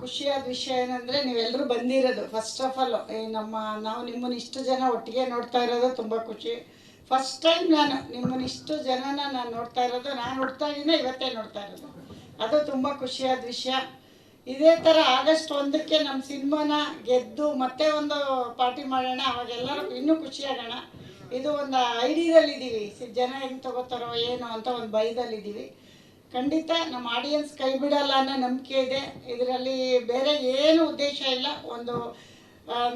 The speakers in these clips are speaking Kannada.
ಖುಷಿಯಾದ ವಿಷಯ ಏನಂದರೆ ನೀವೆಲ್ಲರೂ ಬಂದಿರೋದು. ಫಸ್ಟ್ ಆಫ್ ಆಲ್ ನಾವು ನಿಮ್ಮನ್ನು ಇಷ್ಟು ಜನ ಒಟ್ಟಿಗೆ ನೋಡ್ತಾ ಇರೋದು ತುಂಬ ಖುಷಿ. ಫಸ್ಟ್ ಟೈಮ್ ನಾನು ನಿಮ್ಮನ್ನು ಇಷ್ಟು ಜನನ ನಾನು ನೋಡ್ತಾ ಇರೋದು. ನಾನು ಹುಡ್ತಾಗಿಂದ ಇವತ್ತೇ ನೋಡ್ತಾ ಇರೋದು. ಅದು ತುಂಬ ಖುಷಿಯಾದ ವಿಷಯ. ಇದೇ ಥರ ಆಗಸ್ಟ್ 1ಕ್ಕೆ ನಮ್ಮ ಸಿನಿಮಾನ ಗೆದ್ದು ಮತ್ತೆ ಒಂದು ಪಾರ್ಟಿ ಮಾಡೋಣ. ಅವಾಗೆಲ್ಲರೂ ಇನ್ನೂ ಖುಷಿಯಾಗೋಣ. ಇದು ಒಂದು ಐಡಿಯಾದಲ್ಲಿದ್ದೀವಿ. ಜನ ಹೆಂಗೆ ತಗೋತಾರೋ ಏನೋ ಅಂತ ಒಂದು ಭಯದಲ್ಲಿದ್ದೀವಿ. ಖಂಡಿತ ನಮ್ಮ ಆಡಿಯನ್ಸ್ ಕೈ ಬಿಡಲ್ಲ ಅನ್ನೋ ನಂಬಿಕೆ ಇದೆ. ಇದರಲ್ಲಿ ಬೇರೆ ಏನು ಉದ್ದೇಶ ಇಲ್ಲ.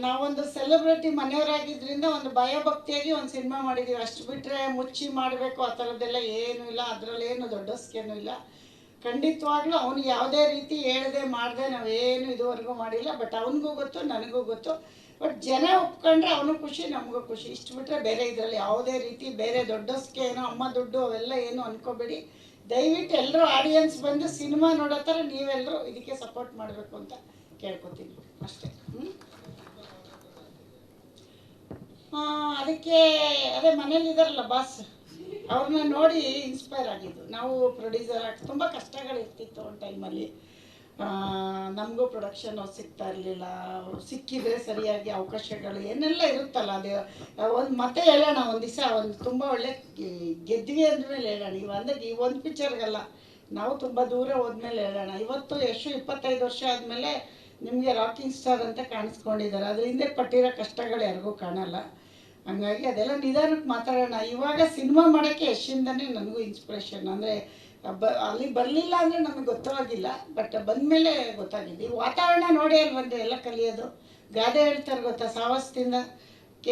ನಾವೊಂದು ಸೆಲೆಬ್ರಿಟಿ ಮನೆಯವರಾಗಿದ್ದರಿಂದ ಒಂದು ಭಯಭಕ್ತಿಯಾಗಿ ಒಂದು ಸಿನಿಮಾ ಮಾಡಿದ್ದೀವಿ. ಅಷ್ಟು ಬಿಟ್ಟರೆ ಮುಚ್ಚಿ ಮಾಡಬೇಕು ಆ ಥರದ್ದೆಲ್ಲ ಏನೂ ಇಲ್ಲ. ಅದರಲ್ಲೇನು ದೊಡ್ಡಸ್ಕೇನೂ ಇಲ್ಲ. ಖಂಡಿತವಾಗ್ಲೂ ಅವ್ನಿಗೆ ಯಾವುದೇ ರೀತಿ ಹೇಳದೆ ಮಾಡದೆ ನಾವೇನು ಇದುವರೆಗೂ ಮಾಡಿಲ್ಲ. ಬಟ್ ಅವನಿಗೂ ಗೊತ್ತು, ನನಗೂ ಗೊತ್ತು. ಬಟ್ ಜನ ಒಪ್ಕೊಂಡ್ರೆ ಅವನು ಖುಷಿ, ನಮಗೂ ಖುಷಿ. ಇಷ್ಟು ಬಿಟ್ಟರೆ ಬೇರೆ ಇದರಲ್ಲಿ ಯಾವುದೇ ರೀತಿ ಬೇರೆ ದೊಡ್ಡಸ್ಕೆ ಏನೋ ಅಮ್ಮ ದುಡ್ಡು ಅವೆಲ್ಲ ಏನು ಅನ್ಕೋಬೇಡಿ. ದಯವಿಟ್ಟು ಎಲ್ಲರೂ ಆಡಿಯನ್ಸ್ ಬಂದು ಸಿನಿಮಾ ನೋಡೋ ಥರ ನೀವೆಲ್ಲರೂ ಇದಕ್ಕೆ ಸಪೋರ್ಟ್ ಮಾಡಬೇಕು ಅಂತ ಕೇಳ್ಕೊತೀನಿ ಅಷ್ಟೇ. ಅದಕ್ಕೆ ಅದೇ ಮನೇಲಿದ್ದಾರಲ್ಲ ಬಾಸ್, ಅವ್ರನ್ನ ನೋಡಿ ಇನ್ಸ್ಪೈರ್ ಆಗಿದ್ದು. ನಾವು ಪ್ರೊಡ್ಯೂಸರ್ ಆಗಿ ತುಂಬ ಕಷ್ಟಗಳಿರ್ತಿತ್ತು ಒಂದು ಟೈಮಲ್ಲಿ. ನಮಗೂ ಪ್ರೊಡಕ್ಷನ್ ಸಿಗ್ತಾ ಇರಲಿಲ್ಲ. ಸಿಕ್ಕಿದರೆ ಸರಿಯಾಗಿ ಅವಕಾಶಗಳು ಏನೆಲ್ಲ ಇರುತ್ತಲ್ಲ, ಅದು ಒಂದು ಮತ್ತೆ ಹೇಳೋಣ ಒಂದು ದಿವಸ. ಒಂದು ತುಂಬ ಒಳ್ಳೆ ಗೆದ್ವಿ ಅಂದಮೇಲೆ ಹೇಳೋಣ. ಈ ಒಂದು ಪಿಕ್ಚರ್ಗಲ್ಲ, ನಾವು ತುಂಬ ದೂರ ಹೋದ್ಮೇಲೆ ಹೇಳೋಣ. ಇವತ್ತು ಯಶು 25 ವರ್ಷ ಆದಮೇಲೆ ನಿಮಗೆ ರಾಕಿಂಗ್ ಸ್ಟಾರ್ ಅಂತ ಕಾಣಿಸ್ಕೊಂಡಿದ್ದಾರೆ. ಅದ್ರ ಹಿಂದೆ ಪಟ್ಟಿರೋ ಕಷ್ಟಗಳು ಯಾರಿಗೂ ಕಾಣಲ್ಲ. ಹಂಗಾಗಿ ಅದೆಲ್ಲ ನಿಧಾನಕ್ಕೆ ಮಾತಾಡೋಣ. ಇವಾಗ ಸಿನಿಮಾ ಮಾಡೋಕ್ಕೆ ಯಶಿಂದನೇ ನನಗೂ ಇನ್ಸ್ಪಿರೇಷನ್. ಅಂದರೆ ಅಲ್ಲಿ ಬರಲಿಲ್ಲ ಅಂದರೆ ನಮಗೆ ಗೊತ್ತಾಗಿಲ್ಲ, ಬಟ್ ಬಂದಮೇಲೆ ಗೊತ್ತಾಗಿದೆ. ಈ ವಾತಾವರಣ ನೋಡಿ ಅಲ್ಲಿ ಬಂದರೆ ಎಲ್ಲ ಕಲಿಯೋದು. ಗಾದೆ ಹೇಳ್ತಾರೆ ಗೊತ್ತಾ, ಸಾವಸದಿಂದ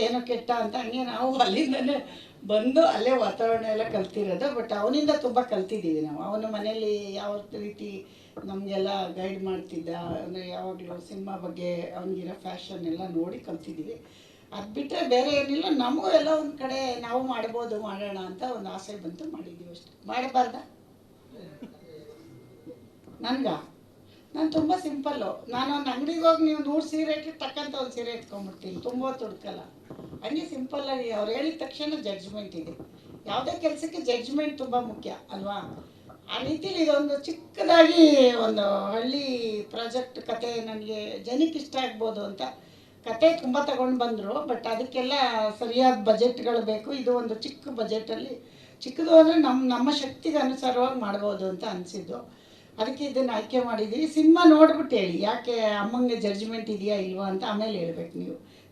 ಏನೋ ಕೆಟ್ಟ ಅಂತ. ಹಂಗೆ ನಾವು ಅಲ್ಲಿಂದನೇ ಬಂದು ಅಲ್ಲೇ ವಾತಾವರಣ ಎಲ್ಲ ಕಲ್ತಿರೋದು. ಬಟ್ ಅವನಿಂದ ತುಂಬ ಕಲ್ತಿದ್ದೀವಿ ನಾವು. ಅವನ ಮನೇಲಿ ಯಾವ ರೀತಿ ನಮಗೆಲ್ಲ ಗೈಡ್ ಮಾಡ್ತಿದ್ದ, ಅಂದರೆ ಯಾವಾಗಲೂ ಸಿನಿಮಾ ಬಗ್ಗೆ ಅವನಿಗಿರೋ ಫ್ಯಾಷನ್ ಎಲ್ಲ ನೋಡಿ ಕಲ್ತಿದ್ದೀವಿ. ಅದು ಬಿಟ್ಟರೆ ಬೇರೆ ಏನಿಲ್ಲ. ನಮಗೂ ಎಲ್ಲ ಒಂದು ಕಡೆ ನಾವು ಮಾಡ್ಬೋದು, ಮಾಡೋಣ ಅಂತ ಒಂದು ಆಸೆ ಬಂತು, ಮಾಡಿದ್ದೀವಿ ಅಷ್ಟೇ. ಮಾಡಬಾರ್ದ ನಾನು ತುಂಬ ಸಿಂಪಲ್ಲು. ನಾನು ಒಂದು ಅಂಗಡಿಗೆ ಹೋಗಿ ನೀವು 100 ಸೀರೆ ಇಟ್ಟು ಟಕ್ಕಂತ ಒಂದು ಸೀರೆ ಎತ್ಕೊಂಡ್ಬಿಡ್ತೀನಿ. ತುಂಬ ಹುಡುಕಲ್ಲ. ಹಂಗೆ ಸಿಂಪಲ್ಲಾಗಿ ಅವ್ರು ಹೇಳಿದ ತಕ್ಷಣ ಜಡ್ಜ್ಮೆಂಟ್ ಇದೆ. ಯಾವುದೇ ಕೆಲಸಕ್ಕೆ ಜಡ್ಜ್ಮೆಂಟ್ ತುಂಬ ಮುಖ್ಯ ಅಲ್ವಾ? ಆ ರೀತಿಲಿ ಇದೊಂದು ಚಿಕ್ಕದಾಗಿ ಒಂದು ಹಳ್ಳಿ ಪ್ರಾಜೆಕ್ಟ್ ಕತೆ ನನಗೆ ಜನಕ್ಕೆ ಇಷ್ಟ ಆಗ್ಬೋದು ಅಂತ ಕತೆ ತುಂಬ ತಗೊಂಡು ಬಂದರು. ಬಟ್ ಅದಕ್ಕೆಲ್ಲ ಸರಿಯಾದ ಬಜೆಟ್ಗಳು ಬೇಕು. ಇದು ಒಂದು ಚಿಕ್ಕ ಬಜೆಟಲ್ಲಿ, ಚಿಕ್ಕದು ಅಂದರೆ ನಮ್ಮ ಶಕ್ತಿಗೆ ಅನುಸಾರವಾಗಿ ಮಾಡ್ಬೋದು ಅಂತ ಅನಿಸಿದ್ದು. ಅದಕ್ಕೆ ಇದನ್ನು ಆಯ್ಕೆ ಮಾಡಿದ್ದೀವಿ. ಸಿನಿಮಾ ನೋಡ್ಬಿಟ್ಟು ಹೇಳಿ, ಯಾಕೆ ಅಮ್ಮಂಗೆ ಜಡ್ಜ್ಮೆಂಟ್ ಇದೆಯಾ ಇಲ್ವಾ ಅಂತ ಆಮೇಲೆ ಹೇಳ್ಬೇಕು.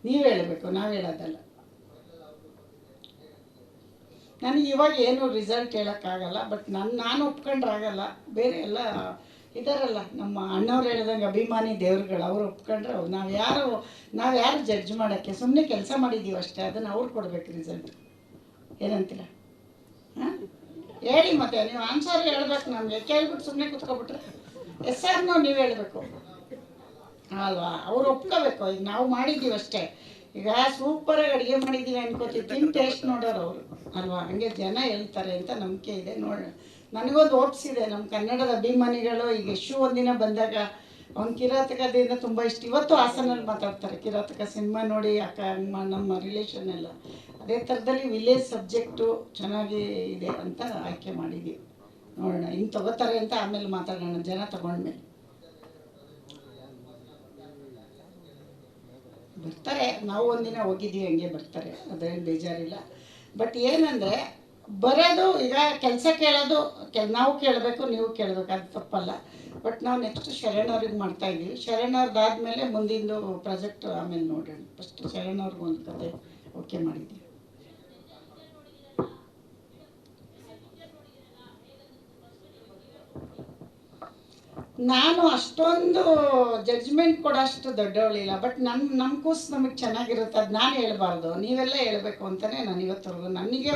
ನೀವು ಹೇಳಬೇಕು, ನಾವು ಹೇಳೋದಲ್ಲ. ನನಗೆ ಇವಾಗ ಏನು ರಿಸಲ್ಟ್ ಹೇಳೋಕ್ಕಾಗಲ್ಲ. ಬಟ್ ನಾನು ಒಪ್ಕೊಂಡ್ರಾಗಲ್ಲ. ಬೇರೆ ಎಲ್ಲ ಇದಾರಲ್ಲ, ನಮ್ಮ ಅಣ್ಣವ್ರು ಹೇಳ್ದಂಗೆ ಅಭಿಮಾನಿ ದೇವ್ರುಗಳು, ಅವ್ರು ಒಪ್ಕೊಂಡ್ರೆ ನಾವ್ಯಾರು ಜಡ್ಜ್ ಮಾಡೋಕ್ಕೆ. ಸುಮ್ಮನೆ ಕೆಲಸ ಮಾಡಿದ್ದೀವಿ ಅಷ್ಟೇ. ಅದನ್ನು ಅವ್ರು ಕೊಡ್ಬೇಕು ರಿಸಲ್ಟ್. ಏನಂತೀರ? ಹಾಂ ಹೇಳಿ. ಮತ್ತೆ ನೀವು ಆನ್ಸರ್ ಹೇಳ್ಬೇಕು. ನಮಗೆ ಕೇಳ್ಬಿಟ್ಟು ಸುಮ್ಮನೆ ಕೂತ್ಕೊಬಿಟ್ರೆ ಎಸ್ ಆರ್ ನೋ ನೀವು ಹೇಳಬೇಕು ಅಲ್ವಾ? ಅವ್ರು ಒಪ್ಕೋಬೇಕು. ಈಗ ನಾವು ಮಾಡಿದ್ದೀವಿ ಅಷ್ಟೇ. ಈಗ ಸೂಪರಾಗಿ ಅಡುಗೆ ಮಾಡಿದ್ದೀವಿ ಅನ್ಕೋತೀವಿ, ಟೇಸ್ಟ್ ನೋಡೋರು ಅವರು ಅಲ್ವಾ? ಹಂಗೆ ಜನ ಹೇಳ್ತಾರೆ ಅಂತ ನಂಬಿಕೆ ಇದೆ. ನನಗೊಂದು ಓಪ್ಸಿದೆ. ನಮ್ಮ ಕನ್ನಡದ ಅಭಿಮಾನಿಗಳು ಈಗ ಯಶು ಒಂದಿನ ಬಂದಾಗ ಅವ್ನು ಕಿರಾತಕದಿಂದ ತುಂಬ ಇಷ್ಟ. ಇವತ್ತು ಹಾಸನಲ್ಲಿ ಮಾತಾಡ್ತಾರೆ ಕಿರಾತಕ ಸಿನಿಮಾ ನೋಡಿ. ನಮ್ಮ ರಿಲೇಷನ್ ಎಲ್ಲ ಅದೇ ಥರದಲ್ಲಿ ವಿಲೇಜ್ ಸಬ್ಜೆಕ್ಟು ಚೆನ್ನಾಗಿ ಇದೆ ಅಂತ ಆಯ್ಕೆ ಮಾಡಿದ್ದೀವಿ. ನೋಡೋಣ ಹಿಂಗೆ ತಗೋತಾರೆ ಅಂತ ಆಮೇಲೆ ಮಾತಾಡೋಣ, ಜನ ತಗೊಂಡ್ಮೇಲೆ. ಬರ್ತಾರೆ. ನಾವು ಒಂದಿನ ಹೋಗಿದ್ದೀವಿ, ಹಂಗೆ ಬರ್ತಾರೆ, ಅದೇನು ಬೇಜಾರಿಲ್ಲ. ಬಟ್ ಏನಂದರೆ ಬರೋದು ಈಗ ಕೆಲಸ ಕೇಳೋದು ನಾವು ಕೇಳಬೇಕು, ನೀವು ಕೇಳಬೇಕು, ಅದು ತಪ್ಪಲ್ಲ. ಬಟ್ ನಾವು ನೆಕ್ಸ್ಟ್ ಶರಣ್ ಅವ್ರಿಗೆ ಮಾಡ್ತಾಯಿದ್ದೀವಿ. ಶರಣ್ ಅವ್ರದ್ದಾದಮೇಲೆ ಮುಂದಿಂದು ಪ್ರಾಜೆಕ್ಟ್ ಆಮೇಲೆ ನೋಡೋಣ. ಫಸ್ಟ್ ಶರಣ್ ಅವ್ರಿಗೆ ಒಂದು ಕತೆ ಓಕೆ ಮಾಡಿದ್ದೀವಿ. ನಾನು ಅಷ್ಟೊಂದು ಜಡ್ಜ್ಮೆಂಟ್ ಕೊಡೋಷ್ಟು ದೊಡ್ಡವಳಿಲ್ಲ. ಬಟ್ ನಮ್ಮ ಕೂಸು ನಮಗೆ ಚೆನ್ನಾಗಿರುತ್ತೆ, ಅದು ನಾನು ಹೇಳ್ಬಾರ್ದು, ನೀವೆಲ್ಲ ಹೇಳಬೇಕು ಅಂತಲೇ ನಾನು ಇವತ್ತವರೆಗೂ ನನಗೆ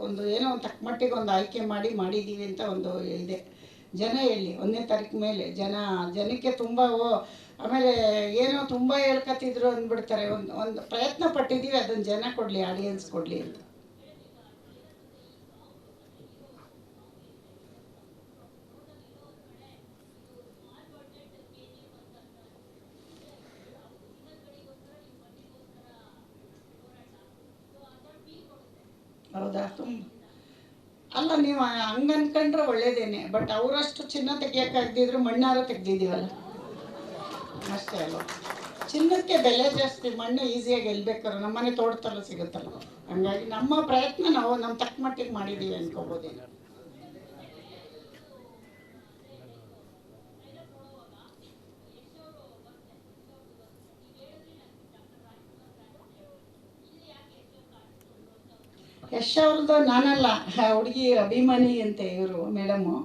ಒಂದು ಏನೋ ಒಂದು ತಕ್ಕಮಟ್ಟಿಗೆ ಒಂದು ಆಯ್ಕೆ ಮಾಡಿದ್ದೀವಿ ಅಂತ ಒಂದು ಇದೆ. ಜನ ಹೇಳಿ 1ನೇ ತಾರೀಕು ಮೇಲೆ ಜನಕ್ಕೆ ತುಂಬ ಆಮೇಲೆ ಏನೋ ತುಂಬ ಹೇಳ್ಕೊತಿದ್ರು ಅಂದ್ಬಿಡ್ತಾರೆ. ಒಂದು ಪ್ರಯತ್ನ ಪಟ್ಟಿದ್ದೀವಿ, ಅದನ್ನು ಜನ ಕೊಡಲಿ, ಆಡಿಯನ್ಸ್ ಕೊಡಲಿ ಅಂತ. ಹೌದಾ? ಅಲ್ಲ, ನೀವು ಹಂಗೆ ಅನ್ಕೊಂಡ್ರೆ ಒಳ್ಳೇದೇನೆ. ಬಟ್ ಅವರಷ್ಟು ಚಿನ್ನ ತೆಗಿಯೋಕ್ಕಾಗ್ದಿದ್ರು ಮಣ್ಣಾರು ತೆಗ್ದಿದ್ದೀವಲ್ಲ. ಅಷ್ಟೇ ಅಲ್ವ. ಚಿನ್ನಕ್ಕೆ ಬೆಲೆ ಜಾಸ್ತಿ, ಮಣ್ಣು ಈಸಿಯಾಗಿ ಗೆಲ್ಬೇಕಾದ್ರೆ ನಮ್ಮನೆ ತೋಟದಲ್ಲೂ ಸಿಗುತ್ತಲ್ಲ. ಹಂಗಾಗಿ ನಮ್ಮ ಪ್ರಯತ್ನ ನಾವು ನಮ್ಮ ತಕ್ಕ ಮಟ್ಟಿಗೆ ಮಾಡಿದ್ದೀವಿ ಅನ್ಕೋಬೋದೇನು. ಯಶ್ ಅವ್ರದ್ದು ನಾನಲ್ಲ, ಹುಡುಗಿ ಅಭಿಮಾನಿ ಅಂತೆ ಇವರು ಮೇಡಮು.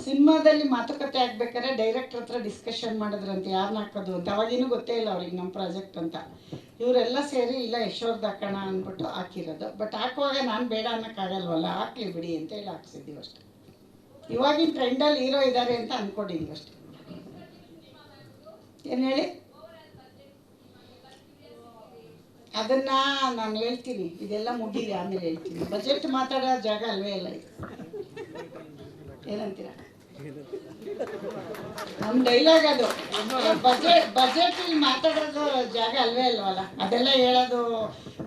ಸಿನಿಮಾದಲ್ಲಿ ಮಾತುಕತೆ ಆಗ್ಬೇಕಾದ್ರೆ ಡೈರೆಕ್ಟರ್ ಹತ್ರ ಡಿಸ್ಕಷನ್ ಮಾಡಿದ್ರಂತೆ ಯಾರನ್ನ ಹಾಕೋದು ಅಂತ. ಅವಾಗಿನೂ ಗೊತ್ತೇ ಇಲ್ಲ ಅವ್ರಿಗೆ ನಮ್ಮ ಪ್ರಾಜೆಕ್ಟ್ ಅಂತ. ಇವರೆಲ್ಲ ಸೇರಿ ಇಲ್ಲ ಯಶೋರ್ದು ಹಾಕೋಣ ಅಂದ್ಬಿಟ್ಟು ಹಾಕಿರೋದು. ಬಟ್ ಹಾಕುವಾಗ ನಾನು ಬೇಡ ಅನ್ನೋಕ್ಕಾಗಲ್ವಲ್ಲ, ಹಾಕ್ಲಿ ಬಿಡಿ ಅಂತ ಹೇಳಿ ಹಾಕ್ಸಿದ್ದೀವಿ ಅಷ್ಟೇ. ಇವಾಗಿನ ಟ್ರೆಂಡಲ್ಲಿ ಹೀರೋ ಇದ್ದಾರೆ ಅಂತ ಅಂದ್ಕೊಂಡಿದ್ದೀವಿ ಅಷ್ಟೇ. ಏನು ಹೇಳಿ, ಅದನ್ನ ನಾನು ಹೇಳ್ತೀನಿ, ಇದೆಲ್ಲ ಮುಗಿಲಿ ಆಮೇಲೆ ಹೇಳ್ತೀನಿ. ಬಜೆಟ್ ಮಾತಾಡೋ ಜಾಗ ಅಲ್ವೇ ಇಲ್ಲ ಇದು. ಏನಂತೀರ? ನಮ್ಮ ಡೈಲಾಗ್ ಅದು. ಬಜೆಟ್ ಇಲ್ಲಿ ಮಾತಾಡೋದು ಜಾಗ ಅಲ್ವೇ ಅಲ್ವಲ್ಲ. ಅದೆಲ್ಲ ಹೇಳೋದು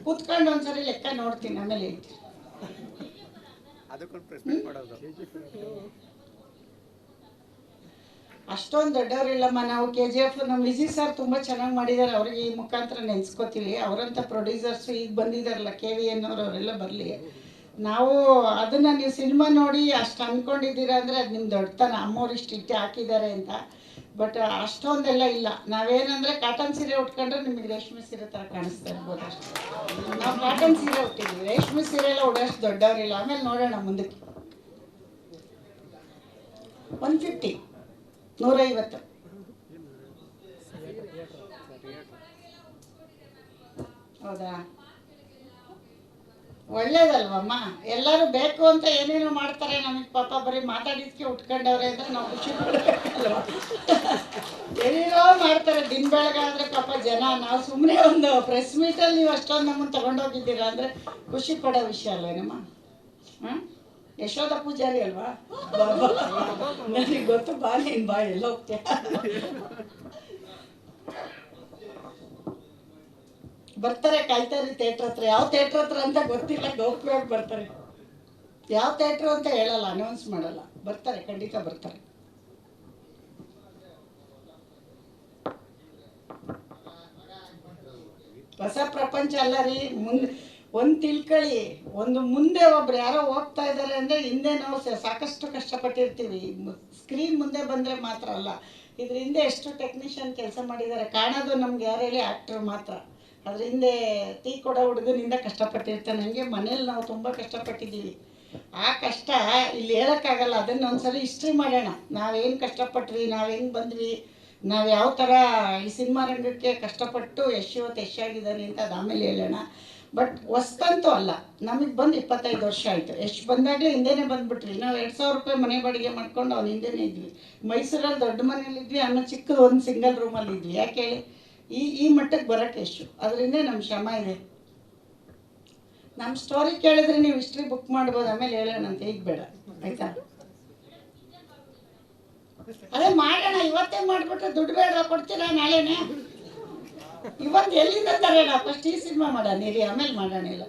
ಕೂತ್ಕೊಂಡು ಒಂದ್ಸರಿ ಲೆಕ್ಕ ನೋಡ್ತೀನಿ, ಆಮೇಲೆ ಹೇಳ್ತೀನಿ. ಅಷ್ಟೊಂದು ದೊಡ್ಡವರಿಲ್ಲಮ್ಮ ನಾವು. KGF ನಮ್ಮ ವಿಜಿ ಸರ್ ತುಂಬ ಚೆನ್ನಾಗಿ ಮಾಡಿದ್ದಾರೆ, ಅವ್ರಿಗೆ ಈ ಮುಖಾಂತರ ನೆನೆಸ್ಕೋತೀವಿ. ಅವರಂಥ ಪ್ರೊಡ್ಯೂಸರ್ಸು ಈಗ ಬಂದಿದ್ದಾರಲ್ಲ KVN ಅವರೆಲ್ಲ ಬರಲಿ. ನಾವು ಅದನ್ನು ನೀವು ಸಿನಿಮಾ ನೋಡಿ ಅಷ್ಟು ಅಂದ್ಕೊಂಡಿದ್ದೀರಾ ಅಂದರೆ ಅದು ನಿಮ್ಮ ದೊಡ್ಡತನ. ಅಮ್ಮವ್ರು ಇಷ್ಟು ಹಾಕಿದ್ದಾರೆ ಅಂತ. ಬಟ್ ಅಷ್ಟೊಂದೆಲ್ಲ ಇಲ್ಲ. ನಾವೇನಂದರೆ ಕಾಟನ್ ಸೀರೆ ಉಟ್ಕೊಂಡ್ರೆ ನಿಮಗೆ ರೇಷ್ಮೆ ಸೀರೆ ಥರ ಕಾಣಿಸ್ತಾ ಇರ್ಬೋದು ಅಷ್ಟೇ. ನಾವು ಕಾಟನ್ ಸೀರೆ ಉಟ್ಟಿದ್ವಿ, ರೇಷ್ಮೆ ಸೀರೆ ಎಲ್ಲ ಉಡೋಷ್ಟು ದೊಡ್ಡವರಿಲ್ಲ. ಆಮೇಲೆ ನೋಡೋಣ ಮುಂದಕ್ಕೆ. 150, 150. ಹೌದಾ, ಒಳ್ಳೇದಲ್ವಮ್ಮ. ಎಲ್ಲರೂ ಬೇಕು ಅಂತ ಏನೇನೋ ಮಾಡ್ತಾರೆ, ನಮಗೆ ಪಾಪ ಬರೀ ಮಾತಾಡಿದ್ಕೆ ಉಟ್ಕೊಂಡವ್ರೆ ಅಂದರೆ ನಾವು ಖುಷಿ ಪಡಬೇಕಲ್ವ. ಏನೇನೋ ಮಾಡ್ತಾರೆ ದಿನ ಬೆಳಗಾದ್ರೆ ಪಾಪ ಜನ. ನಾವು ಸುಮ್ಮನೆ ಒಂದು ಪ್ರೆಸ್ ಮೀಟಲ್ಲಿ ನೀವು ಅಷ್ಟೊಂದು ನಮ್ಮನ್ನು ತಗೊಂಡೋಗಿದ್ದೀರಾ ಅಂದರೆ ಖುಷಿ ಪಡೋ ವಿಷಯ ಅಲ್ವೇನಮ್ಮ. ಹಾಂ, ಯಶೋಧ ಪೂಜಾರಿ ಅಲ್ವಾ? ನನಗೆ ಗೊತ್ತು, ಬಾ ನೀನು ಬಾ, ಎಲ್ಲ ಹೋಗ್ತೀಯ. ಬರ್ತಾರೆ, ಕಾಯ್ತಾರೆ ಥಿಯೇಟ್ರ್ ಹತ್ರ. ಯಾವ ಥಿಯೇಟ್ರ್ ಹತ್ರ ಅಂತ ಗೊತ್ತಿಲ್ಲ, ಗೌಪ್ಯವಾಗಿ ಬರ್ತಾರೆ. ಯಾವ ಥಿಯೇಟ್ರು ಅಂತ ಹೇಳಲ್ಲ, ಅನೌನ್ಸ್ ಮಾಡಲ್ಲ. ಬರ್ತಾರೆ, ಖಂಡಿತ ಬರ್ತಾರೆ. ಹೊಸ ಪ್ರಪಂಚ ಅಲ್ಲ ರೀ. ಒಂದು ತಿಳ್ಕೊಳ್ಳಿ, ಒಂದು ಮುಂದೆ ಒಬ್ರು ಯಾರೋ ಹೋಗ್ತಾ ಇದ್ದಾರೆ ಅಂದರೆ ಹಿಂದೆ ನಾವು ಸಾಕಷ್ಟು ಕಷ್ಟಪಟ್ಟಿರ್ತೀವಿ. ಸ್ಕ್ರೀನ್ ಮುಂದೆ ಬಂದರೆ ಮಾತ್ರ ಅಲ್ಲ, ಇದ್ರ ಹಿಂದೆ ಎಷ್ಟು ಟೆಕ್ನಿಷಿಯನ್ ಕೆಲಸ ಮಾಡಿದ್ದಾರೆ. ಕಾಣೋದು ನಮ್ಗೆ ಯಾರು ಹೇಳಿ ಆ್ಯಕ್ಟ್ರ್ ಮಾತ್ರ. ಅದ್ರ ಹಿಂದೆ ಟೀ ಕೊಡೋ ಹುಡುಗನಿಂದ ಕಷ್ಟಪಟ್ಟಿರ್ತಾನೆ. ನನಗೆ ಮನೇಲಿ ನಾವು ತುಂಬ ಕಷ್ಟಪಟ್ಟಿದ್ದೀವಿ. ಆ ಕಷ್ಟ ಇಲ್ಲಿ ಹೇಳೋಕ್ಕಾಗಲ್ಲ. ಅದನ್ನು ಒಂದ್ಸರಿ ಹಿಸ್ಟ್ರಿ ಮಾಡೋಣ. ನಾವೇನು ಕಷ್ಟಪಟ್ವಿ, ನಾವು ಹೆಂಗೆ ಬಂದ್ವಿ, ನಾವು ಯಾವ ಥರ ಈ ಸಿನಿಮಾ ರಂಗಕ್ಕೆ ಕಷ್ಟಪಟ್ಟು ಇವತ್ತು ಯಶಾಗಿದ್ದಾನೆ ಅಂತ ಅದು ಆಮೇಲೆ ಹೇಳೋಣ. ಬಟ್ ಹೊಸ್ತಂತೂ ಅಲ್ಲ, ನಮಗೆ ಬಂದು 25 ವರ್ಷ ಆಯಿತು. ಯಶ್ ಬಂದಾಗಲೇ ಹಿಂದೆನೇ ಬಂದುಬಿಟ್ವಿ. ನಾವು 2000 ರೂಪಾಯಿ ಮನೆ ಬಾಡಿಗೆ ಮಾಡ್ಕೊಂಡು ಅವ್ನು ಹಿಂದೆನೇ ಇದ್ವಿ. ಮೈಸೂರಲ್ಲಿ ದೊಡ್ಡ ಮನೇಲಿದ್ವಿ, ಅನ್ನೋ ಚಿಕ್ಕದು ಒಂದು ಸಿಂಗಲ್ ರೂಮಲ್ಲಿ ಇದ್ವಿ. ಯಾಕೆ ಹೇಳಿ, ಈ ಮಟ್ಟಕ್ಕೆ ಬರೋಕ್ಕೆ ಎಷ್ಟು ಅದರಿಂದ ನಮ್ಮ ಶ್ರಮ ಇದೆ. ನಮ್ಮ ಸ್ಟೋರಿ ಕೇಳಿದ್ರೆ ನೀವು ಹಿಸ್ಟ್ರಿ ಬುಕ್ ಮಾಡ್ಬೋದು, ಆಮೇಲೆ ಹೇಳೋಣಂತೆ, ಈಗ ಬೇಡ ಆಯಿತಾ? ಅದೇ ಮಾಡೋಣ, ಇವತ್ತೇ ಮಾಡಿಬಿಟ್ರೆ ದುಡ್ಡು ಬೇಡ, ಕೊಡ್ತೀರಾ ನಾಳೆನೇ? ಇವತ್ತು ಎಲ್ಲಿಂದ ತರೋಣ? ಫಸ್ಟ್ ಈ ಸಿನಿಮಾ ಮಾಡೋಣ ಇರಿ, ಆಮೇಲೆ ಮಾಡೋಣ. ಇಲ್ಲ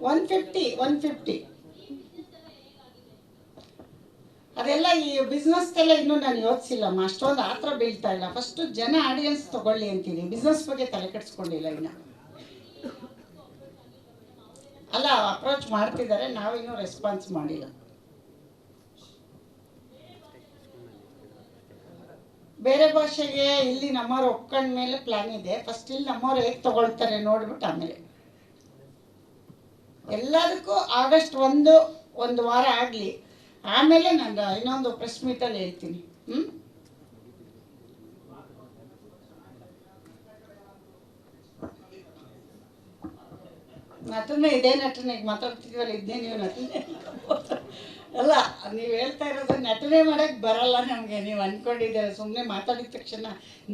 150. ಅದೆಲ್ಲ ಈ ಬಿಸ್ನೆಸ್ಗೆಲ್ಲ ಇನ್ನೂ ನಾನು ಯೋಚಿಸಿಲ್ಲಮ್ಮ. ಅಷ್ಟೊಂದು ಆ ಥರ ಬೀಳ್ತಾ ಇಲ್ಲ. ಫಸ್ಟು ಜನ ಆಡಿಯನ್ಸ್ ತೊಗೊಳ್ಳಿ ಅಂತೀನಿ. ಬಿಸ್ನೆಸ್ ಬಗ್ಗೆ ತಲೆ ಕೆಡಿಸ್ಕೊಂಡಿಲ್ಲ ಇನ್ನು. ಅಲ್ಲ, ಅಪ್ರೋಚ್ ಮಾಡ್ತಿದ್ದಾರೆ, ನಾವಿನ್ನೂ ರೆಸ್ಪಾನ್ಸ್ ಮಾಡಿಲ್ಲ. ಬೇರೆ ಭಾಷೆಗೆ ಇಲ್ಲಿ ನಮ್ಮವ್ರು ಒಪ್ಕೊಂಡ ಮೇಲೆ ಪ್ಲ್ಯಾನ್ ಇದೆ. ಫಸ್ಟ್ ಇಲ್ಲಿ ನಮ್ಮವ್ರು ಹೇಗೆ ತೊಗೊಳ್ತಾರೆ ನೋಡ್ಬಿಟ್ಟು ಆಮೇಲೆ ಎಲ್ಲದಕ್ಕೂ ಆಗಸ್ಟ್ 1 ವಾರ ಆಗಲಿ, ಆಮೇಲೆ ನಾನು ಇನ್ನೊಂದು ಪ್ರೆಸ್ ಮೀಟಲ್ಲಿ ಹೇಳ್ತೀನಿ. ನಟನೆ ಇದೇ ನಟನೆಗೆ ಮಾತಾಡ್ತಿದ್ವಲ್ಲ, ಇದನ್ನೇ ನೀವು ನಟನೆ ಅಲ್ಲ. ನೀವು ಹೇಳ್ತಾ ಇರೋದು ನಟನೆ ಮಾಡೋಕ್ಕೆ ಬರಲ್ಲ ನಮಗೆ, ನೀವು ಅಂದ್ಕೊಂಡಿದ್ದೀರ. ಸುಮ್ಮನೆ ಮಾತಾಡಿದ ತಕ್ಷಣ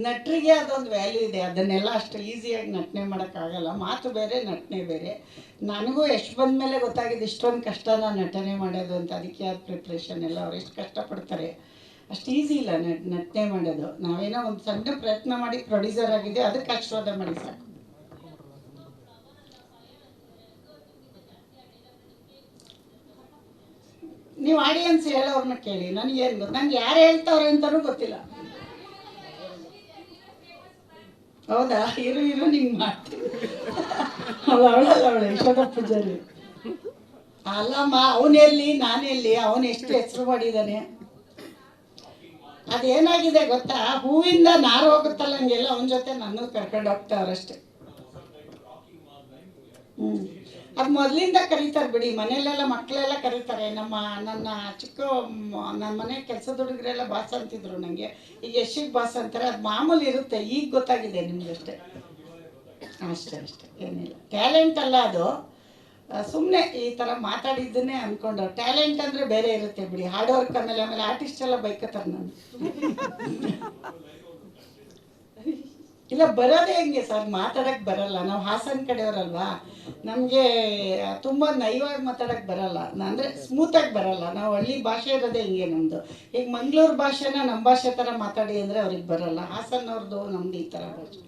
ನಟರಿಗೆ ಅದೊಂದು ವ್ಯಾಲ್ಯೂ ಇದೆ. ಅದನ್ನೆಲ್ಲ ಅಷ್ಟು ಈಸಿಯಾಗಿ ನಟನೆ ಮಾಡೋಕ್ಕಾಗಲ್ಲ. ಮಾತು ಬೇರೆ, ನಟನೆ ಬೇರೆ. ನನಗೂ ಎಷ್ಟು ಬಂದ ಮೇಲೆ ಗೊತ್ತಾಗಿದೆ ಇಷ್ಟೊಂದು ಕಷ್ಟನ ನಟನೆ ಮಾಡೋದು ಅಂತ. ಅದಕ್ಕೆ ಆದ ಪ್ರಿಪ್ರೇಷನ್ ಎಲ್ಲ ಅವ್ರು ಎಷ್ಟು ಕಷ್ಟಪಡ್ತಾರೆ, ಅಷ್ಟು ಈಸಿ ಇಲ್ಲ ನಟನೆ ಮಾಡೋದು. ನಾವೇನೋ ಒಂದು ಸಣ್ಣ ಪ್ರಯತ್ನ ಮಾಡಿ ಪ್ರೊಡ್ಯೂಸರ್ ಆಗಿದೆ, ಅದಕ್ಕೆ ಆಶೀರ್ವಾದ ಮಾಡಿ ಸಾಕು. ನೀವು ಆಡಿಯನ್ಸ್ ಹೇಳೋರನ್ನ ಕೇಳಿ, ನನಗೇನು ಗೊತ್ತು. ನನಗೆ ಯಾರು ಹೇಳ್ತಾವ್ರೆ ಅಂತಲೂ ಗೊತ್ತಿಲ್ಲ. ಹೌದಾ? ಇರು ನಿಂಗೆ ಮಾಡ್ತೀನಿ. ಅವಳು ಯಶೋಧ ಪೂಜಾರಿ. ಅಲ್ಲಮ್ಮ, ಅವನೆಲ್ಲಿ ನಾನೆಲ್ಲಿ, ಅವನು ಎಷ್ಟು ಹೆಸರು ಮಾಡಿದ್ದಾನೆ. ಅದೇನಾಗಿದೆ ಗೊತ್ತಾ, ಹೂವಿಂದ ನಾರು ಹೋಗುತ್ತಲ್ಲ ಹಂಗೆಲ್ಲ ಅವನ ಜೊತೆ ನನ್ನ ಕರ್ಕೊಂಡು ಹೋಗ್ತಾವ್ರಷ್ಟೇ. ಅದು ಮೊದಲಿಂದ ಕರೀತಾರೆ ಬಿಡಿ, ಮನೆಯಲ್ಲೆಲ್ಲ ಮಕ್ಕಳೆಲ್ಲ ಕರೀತಾರೆ. ನನ್ನ ನನ್ನ ಮನೆ ಕೆಲಸದ ಹುಡುಗರೆಲ್ಲ ಬಾಸ್ ಅಂತಿದ್ರು ನನಗೆ. ಈಗ ಯಶಿಗೆ ಬಾಸ್ ಅಂತಾರೆ, ಅದು ಮಾಮೂಲಿ ಇರುತ್ತೆ. ಈಗ ಗೊತ್ತಾಗಿದೆ ನಿಮ್ಗಷ್ಟೇ. ಅಷ್ಟೇ ಏನಿಲ್ಲ, ಟ್ಯಾಲೆಂಟ್ ಅಲ್ಲ ಅದು. ಸುಮ್ಮನೆ ಈ ಥರ ಮಾತಾಡಿದ್ದನ್ನೇ ಅಂದ್ಕೊಂಡು. ಟ್ಯಾಲೆಂಟ್ ಅಂದರೆ ಬೇರೆ ಇರುತ್ತೆ ಬಿಡಿ, ಹಾರ್ಡ್ ವರ್ಕ್. ಆಮೇಲೆ ಆರ್ಟಿಸ್ಟ್ ಎಲ್ಲ ಬೈಕತ್ತಾರೆ ನಾನು. ಇಲ್ಲ, ಬರೋದೇ ಹೆಂಗೆ ಸರ್, ಮಾತಾಡೋಕ್ಕೆ ಬರಲ್ಲ. ನಾವು ಹಾಸನ ಕಡೆಯವರಲ್ವಾ, ನಮಗೆ ತುಂಬ ನೈವಾಗಿ ಮಾತಾಡೋಕ್ಕೆ ಬರಲ್ಲ, ಅಂದರೆ ಸ್ಮೂತಾಗಿ ಬರಲ್ಲ. ನಾವು ಹಳ್ಳಿ ಭಾಷೆ ಇರೋದೇ ಹಿಂಗೆ ನಮ್ಮದು. ಈಗ ಮಂಗಳೂರು ಭಾಷೆನ ನಮ್ಮ ಭಾಷೆ ಥರ ಮಾತಾಡಿ ಅಂದರೆ ಅವ್ರಿಗೆ ಬರಲ್ಲ. ಹಾಸನವ್ರದ್ದು ನಮ್ದು ಈ ಥರ ಭಾಷೆ.